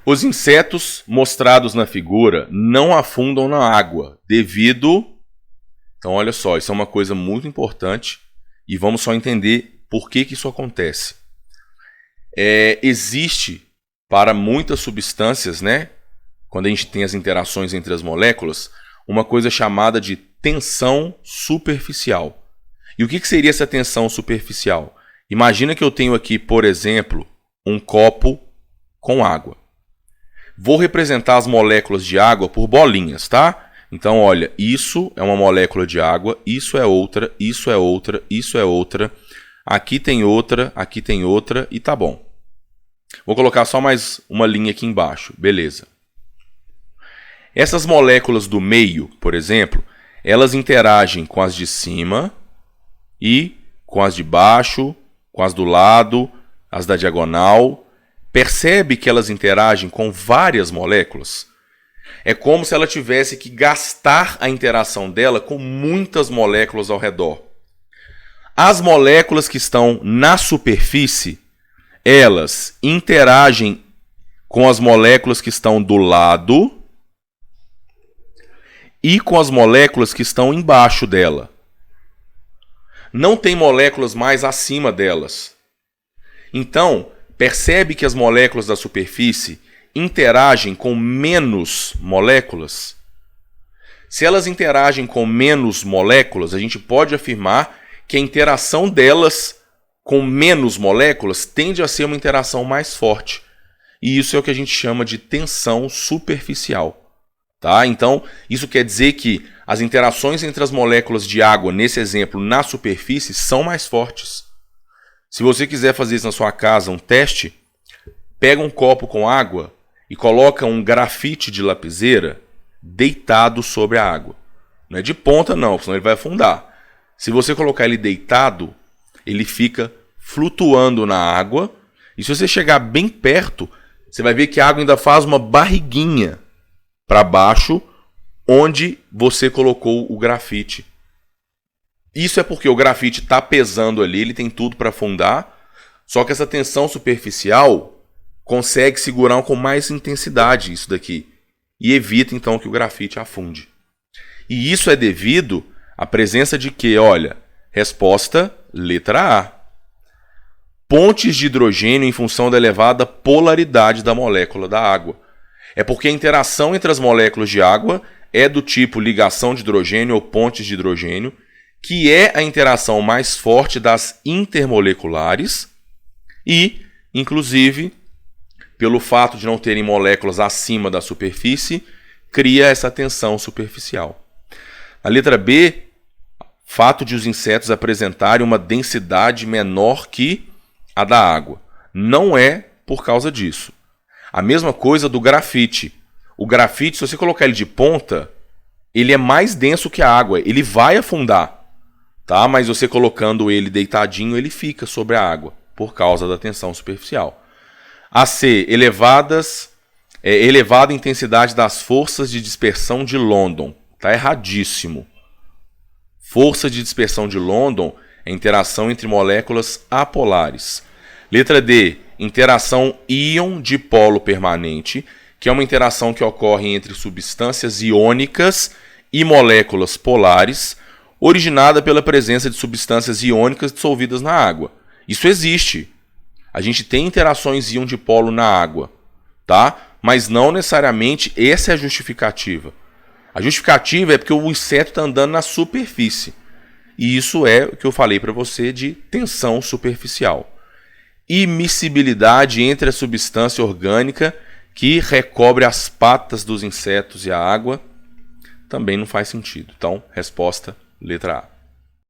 Os insetos mostrados na figura não afundam na água devido... Então, olha só, isso é uma coisa muito importante e vamos só entender por que isso acontece. Existe para muitas substâncias, né, quando a gente tem as interações entre as moléculas, uma coisa chamada de tensão superficial. E o que seria essa tensão superficial? Imagina que eu tenho aqui, por exemplo, um copo com água. Vou representar as moléculas de água por bolinhas, tá? Então, olha, isso é uma molécula de água, isso é outra, isso é outra, isso é outra. Aqui tem outra e tá bom. Vou colocar só mais uma linha aqui embaixo, beleza. Essas moléculas do meio, por exemplo, elas interagem com as de cima e com as de baixo, com as do lado, as da diagonal. Percebe que elas interagem com várias moléculas? É como se ela tivesse que gastar a interação dela com muitas moléculas ao redor. As moléculas que estão na superfície, elas interagem com as moléculas que estão do lado e com as moléculas que estão embaixo dela. Não tem moléculas mais acima delas. Então, percebe que as moléculas da superfície interagem com menos moléculas? Se elas interagem com menos moléculas, a gente pode afirmar que a interação delas com menos moléculas tende a ser uma interação mais forte. E isso é o que a gente chama de tensão superficial. Tá? Então, isso quer dizer que as interações entre as moléculas de água, nesse exemplo, na superfície, são mais fortes. Se você quiser fazer isso na sua casa, um teste, pega um copo com água e coloca um grafite de lapiseira deitado sobre a água. Não é de ponta não, senão ele vai afundar. Se você colocar ele deitado, ele fica flutuando na água. E se você chegar bem perto, você vai ver que a água ainda faz uma barriguinha para baixo, onde você colocou o grafite. Isso é porque o grafite está pesando ali, ele tem tudo para afundar, só que essa tensão superficial consegue segurar com mais intensidade isso daqui, e evita então que o grafite afunde. E isso é devido à presença de quê? Olha, resposta letra A. Pontes de hidrogênio em função da elevada polaridade da molécula da água. É porque a interação entre as moléculas de água é do tipo ligação de hidrogênio ou pontes de hidrogênio, que é a interação mais forte das intermoleculares e, inclusive, pelo fato de não terem moléculas acima da superfície, cria essa tensão superficial. A letra B, fato de os insetos apresentarem uma densidade menor que a da água. Não é por causa disso. A mesma coisa do grafite. O grafite, se você colocar ele de ponta, ele é mais denso que a água. Ele vai afundar, tá? Mas você colocando ele deitadinho, ele fica sobre a água, por causa da tensão superficial. A C, elevada intensidade das forças de dispersão de London. Está erradíssimo. Força de dispersão de London é interação entre moléculas apolares. Letra D, interação íon-dipolo permanente, que é uma interação que ocorre entre substâncias iônicas e moléculas polares, originada pela presença de substâncias iônicas dissolvidas na água. Isso existe. A gente tem interações íon-dipolo na água, tá? Mas não necessariamente essa é a justificativa. A justificativa é porque o inseto está andando na superfície. E isso é o que eu falei para você de tensão superficial. Imiscibilidade entre a substância orgânica que recobre as patas dos insetos e a água também não faz sentido. Então, resposta letra A.